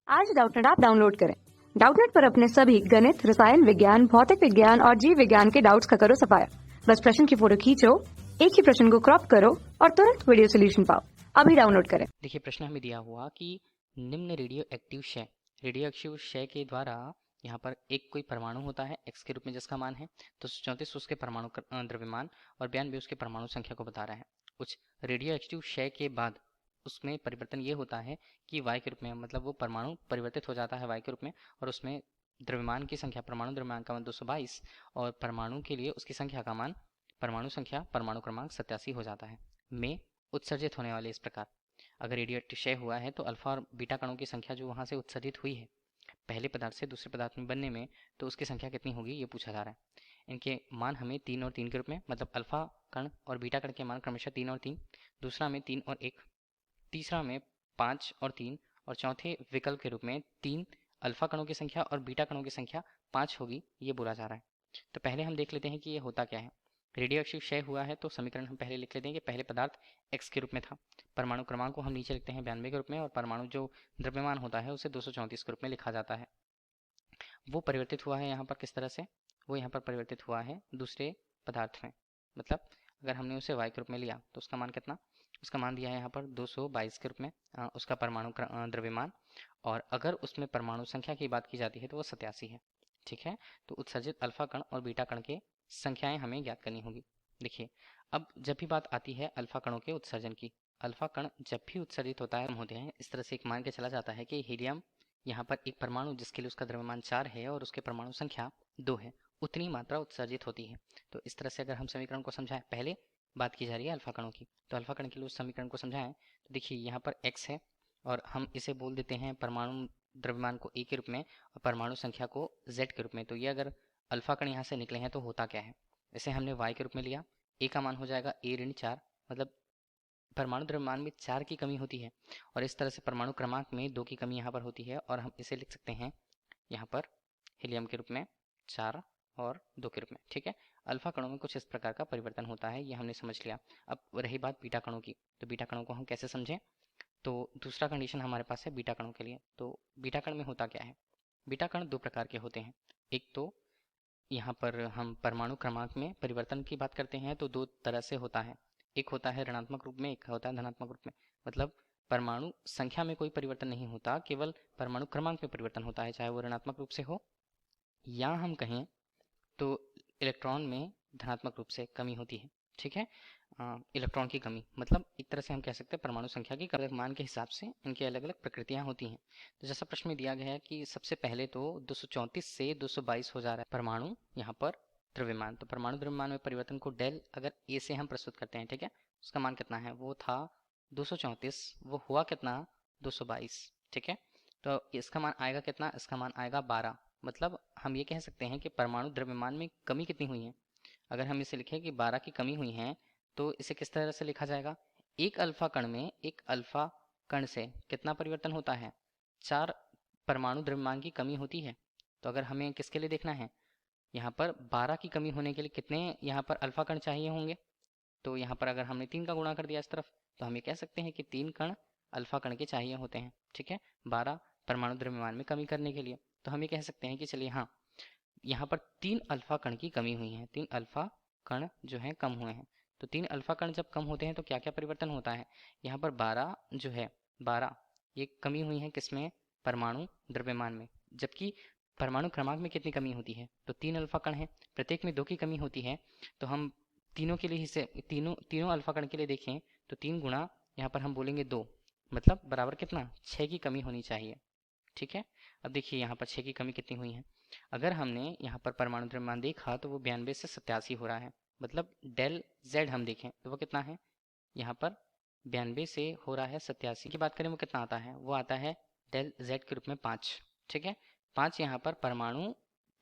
आज Doubtnut app download करें। Doubtnut पर अपने सभी गणित, रसायन विज्ञान, भौतिक विज्ञान और जीव विज्ञान के डाउट्स का करो सफाया। बस प्रश्न की फोटो खींचो, एक ही प्रश्न को क्रॉप करो और तुरंत वीडियो सोल्यूशन पाओ। अभी डाउनलोड करें। देखिए, प्रश्न हमें दिया हुआ कि निम्न रेडियो एक्टिव क्षय के द्वारा यहाँ पर एक कोई परमाणु होता है x के रूप में जिसका मान है 234, उसके परमाणु द्रव्यमान और 92 उसके परमाणु संख्या को बता रहा है। कुछ रेडियो एक्टिव क्षय के बाद उसमें परिवर्तन ये होता है कि y के रूप में, मतलब वो परमाणु परिवर्तित हो जाता है y के रूप में, और उसमें द्रव्यमान की संख्या, परमाणु द्रव्यमान का मान 222 और परमाणु के लिए उसकी संख्या का मान, परमाणु संख्या, परमाणु क्रमांक 87 हो जाता है। में उत्सर्जित होने वाले इस प्रकार, अगर रेडियो एक्टिव क्षय हुआ है तो अल्फा और बीटा कणों की संख्या जो वहां से उत्सर्जित हुई है पहले पदार्थ से दूसरे पदार्थ में बनने में, तो उसकी संख्या कितनी होगी ये पूछा जा रहा है। इनके मान हमें 3 और 3 के रूप में, मतलब अल्फा कण और बीटा कण के मान क्रमशः 3 और 3, दूसरा में 3 और 1, तीसरा में 5 और 3, और चौथे विकल्प के रूप में 3 अल्फा कणों की संख्या और बीटा कणों की संख्या 5 होगी, ये बोला जा रहा है। तो पहले हम देख लेते हैं कि ये होता क्या है। रेडियो एक्टिव क्षय हुआ है तो समीकरण हम पहले लिख लेते हैं कि पहले पदार्थ x के रूप में था, परमाणु क्रमांक को हम नीचे लिखते हैं 92 के रूप में, और परमाणु जो द्रव्यमान होता है उसे 234 के रूप में लिखा जाता है। वो परिवर्तित हुआ है यहाँ पर किस तरह से, वो यहाँ पर परिवर्तित हुआ है दूसरे पदार्थ में, मतलब अगर हमने उसे y के रूप में लिया तो उसका मान कितना, उसका मान दिया है यहाँ पर 222 के रूप में उसका परमाणु द्रव्यमान, और अगर उसमें परमाणु संख्या की बात की जाती है तो वो 87 है। ठीक है, तो उत्सर्जित अल्फा कण और बीटा कण के संख्याएं हमें ज्ञात करनी होगी। देखिए, अब जब भी बात आती है अल्फा कणों के उत्सर्जन की, अल्फा कण जब भी उत्सर्जित होता है होते हैं, इस तरह से एक मान के चला जाता है कि हीलियम यहाँ पर एक परमाणु जिसके लिए उसका द्रव्यमान 4 है और उसके परमाणु संख्या 2 है, उतनी मात्रा उत्सर्जित होती है। तो इस तरह से अगर हम समीकरण को समझाएं, पहले बात की जा रही है अल्फा कणों की, तो अल्फा कण के लिए उस समीकरण को समझाएं तो देखिए यहाँ पर x है और हम इसे बोल देते हैं परमाणु द्रव्यमान को a के रूप में और परमाणु संख्या को z के रूप में। तो ये अगर अल्फा कण यहाँ से निकले हैं तो होता क्या है, इसे हमने y के रूप में लिया, a का मान हो जाएगा a ऋण 4, मतलब परमाणु द्रव्यमान में 4 की कमी होती है, और इस तरह से परमाणु क्रमांक में 2 की कमी यहाँ पर होती है, और हम इसे लिख सकते हैं यहाँ पर हीलियम के रूप में 4 और 2 के रूप में। ठीक है, अल्फा कणों में कुछ इस प्रकार का परिवर्तन होता है, ये हमने समझ लिया। अब रही बात बीटा कणों की, तो बीटा कणों को हम कैसे समझें, तो दूसरा कंडीशन हमारे पास है बीटा कणों के लिए। तो बीटा कण में होता क्या है, बीटा कण दो प्रकार के होते हैं। एक तो यहाँ पर हम परमाणु क्रमांक में परिवर्तन की बात करते हैं तो दो तरह से होता है, एक होता है ऋणात्मक रूप में, एक होता है धनात्मक रूप में। मतलब परमाणु संख्या में कोई परिवर्तन नहीं होता, केवल परमाणु क्रमांक में परिवर्तन होता है, चाहे वो ऋणात्मक रूप से हो या हम कहें तो इलेक्ट्रॉन में धनात्मक रूप से कमी होती है। ठीक है, इलेक्ट्रॉन की कमी, मतलब एक तरह से हम कह सकते हैं परमाणु संख्या की अलग मान के हिसाब से इनकी अलग अलग प्रकृतियां होती हैं। तो जैसा प्रश्न में दिया गया है कि सबसे पहले तो 234 से 222 हो जा रहा है परमाणु यहाँ पर द्रव्यमान, तो परमाणु द्रव्यमान में परिवर्तन को डेल अगर ए से हम प्रस्तुत करते हैं, ठीक है, उसका मान कितना है, वो था 234, वो हुआ कितना 222। ठीक है, तो इसका मान आएगा कितना, इसका मान आएगा 12। मतलब हम ये कह सकते हैं कि परमाणु द्रव्यमान में कमी कितनी हुई है, अगर हम इसे लिखें कि 12 की कमी हुई है तो इसे किस तरह से लिखा जाएगा, एक अल्फा कण में एक अल्फा कण से कितना परिवर्तन होता है, 4 परमाणु द्रव्यमान की कमी होती है। तो अगर हमें किसके लिए देखना है, यहाँ पर 12 की कमी होने के लिए कितने यहाँ पर अल्फा कण चाहिए होंगे, तो यहाँ पर अगर हमने 3 का गुणा कर दिया इस तरफ तो हम ये कह सकते हैं कि 3 कण अल्फा कण के चाहिए होते हैं। ठीक है, 12 परमाणु द्रव्यमान में कमी करने के लिए, तो हम ये कह सकते हैं कि चलिए हाँ, यहाँ पर 3 अल्फा कण की कमी हुई है, 3 अल्फा कण जो है कम हुए हैं। तो 3 अल्फा कण जब कम होते हैं तो क्या क्या परिवर्तन होता है, यहाँ पर 12 जो है 12 ये कमी हुई है किसमें, परमाणु द्रव्यमान में, जबकि परमाणु क्रमांक में कितनी कमी होती है, तो 3 अल्फा कण है, प्रत्येक में 2 की कमी होती है। तो हम तीनों के लिए हिस्से, तीनों अल्फा कण के लिए देखें तो 3 गुणा यहाँ पर हम बोलेंगे 2, मतलब बराबर कितना 6 की कमी होनी चाहिए। ठीक है, अब देखिए यहाँ पर 6 की कमी कितनी हुई है, अगर हमने यहाँ पर परमाणु द्रव्यमान देखा तो वो 92 से 87 हो रहा है, मतलब डेल जेड हम देखें तो वो कितना है, यहाँ पर 92 से हो रहा है 87 की बात करें वो कितना आता है, वो आता है डेल जेड के रूप में 5। ठीक है, 5 यहाँ पर परमाणु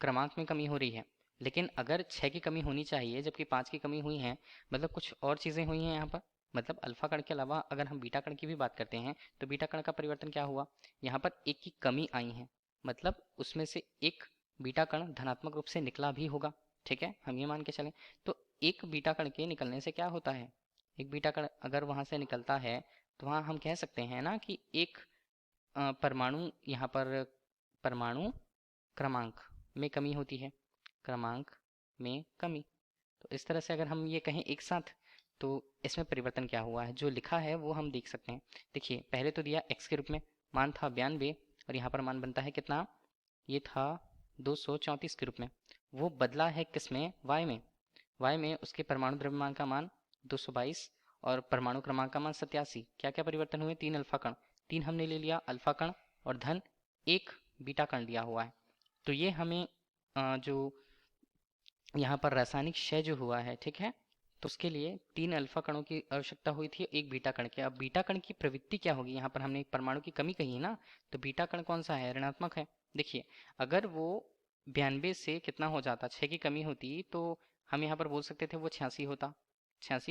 क्रमांक में कमी हो रही है, लेकिन अगर 6 की कमी होनी चाहिए जबकि 5 की कमी हुई है, मतलब कुछ और चीज़ें हुई हैं यहाँ पर। मतलब अल्फा कण के अलावा अगर हम बीटा कण की भी बात करते हैं तो बीटा कण का परिवर्तन क्या हुआ, यहाँ पर एक की कमी आई है, मतलब उसमें से एक बीटा कण धनात्मक रूप से निकला भी होगा। ठीक है, हम ये मान के चलें तो एक बीटा कण के निकलने से क्या होता है, एक बीटा कण अगर वहां से निकलता है तो वहां हम कह सकते हैं ना कि एक परमाणु यहाँ पर परमाणु क्रमांक में कमी होती है, क्रमांक में कमी। तो इस तरह से अगर हम ये कहें एक साथ तो इसमें परिवर्तन क्या हुआ है, जो लिखा है वो हम देख सकते हैं। देखिए पहले तो दिया x के रूप में, मान था 92 और यहाँ पर मान बनता है कितना, ये था 234 के रूप में। वो बदला है किस में, y में। y में उसके परमाणु द्रव्यमान का मान 222 और परमाणु क्रमांक का मान 87। क्या क्या परिवर्तन हुए, 3 अल्फा कण, 3 हमने ले लिया अल्फा कण और धन 1 बीटा कण लिया हुआ है। तो ये हमें जो यहाँ पर रासायनिक क्षय जो हुआ है, ठीक है, तो उसके लिए 3 अल्फा कणों की आवश्यकता हुई थी, 1 बीटा कण की। अब बीटा कण की प्रवृत्ति क्या होगी, यहाँ पर हमने एक परमाणु की कमी कही है ना, तो बीटा कण कौन सा है, ऋणात्मक है। देखिए अगर वो 92 से कितना हो जाता, 6 की कमी होती, तो हम यहाँ पर बोल सकते थे वो 86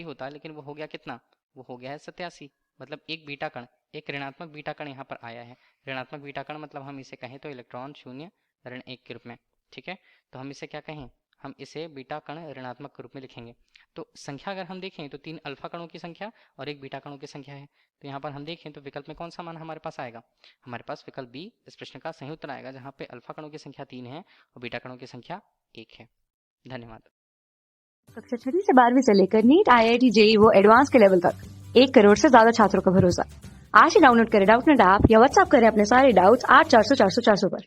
होता, लेकिन वो हो गया कितना, वो हो गया है 87। मतलब एक बीटा कण, एक ऋणात्मक बीटा कण यहाँ पर आया है। ऋणात्मक बीटा कण मतलब हम इसे कहें तो इलेक्ट्रॉन 0 ऋण 1 के रूप में, ठीक है। तो हम इसे क्या कहें, हम इसे बीटा कण ऋणात्मक के रूप में लिखेंगे। तो संख्या अगर हम देखें तो 3 अल्फा कणों की संख्या और 1 बीटा कणों की संख्या है। तो यहाँ पर हम देखें तो विकल्प में कौन सा मान हमारे पास आएगा, हमारे पास विकल्प बी इस प्रश्न का सही उत्तर आएगा, जहाँ पे अल्फा कणों की संख्या 3 है और बीटा कणों की संख्या 1 है। धन्यवाद। कक्षा 6 से 12वीं से लेकर नीट, IIT, JEE वो एडवांस के लेवल तक 1 करोड़ से ज्यादा छात्रों का भरोसा। आज ही डाउनलोड करें डाउटनेट ऐप या व्हाट्सएप करें अपने सारे डाउट्स 8400 400 400 पर।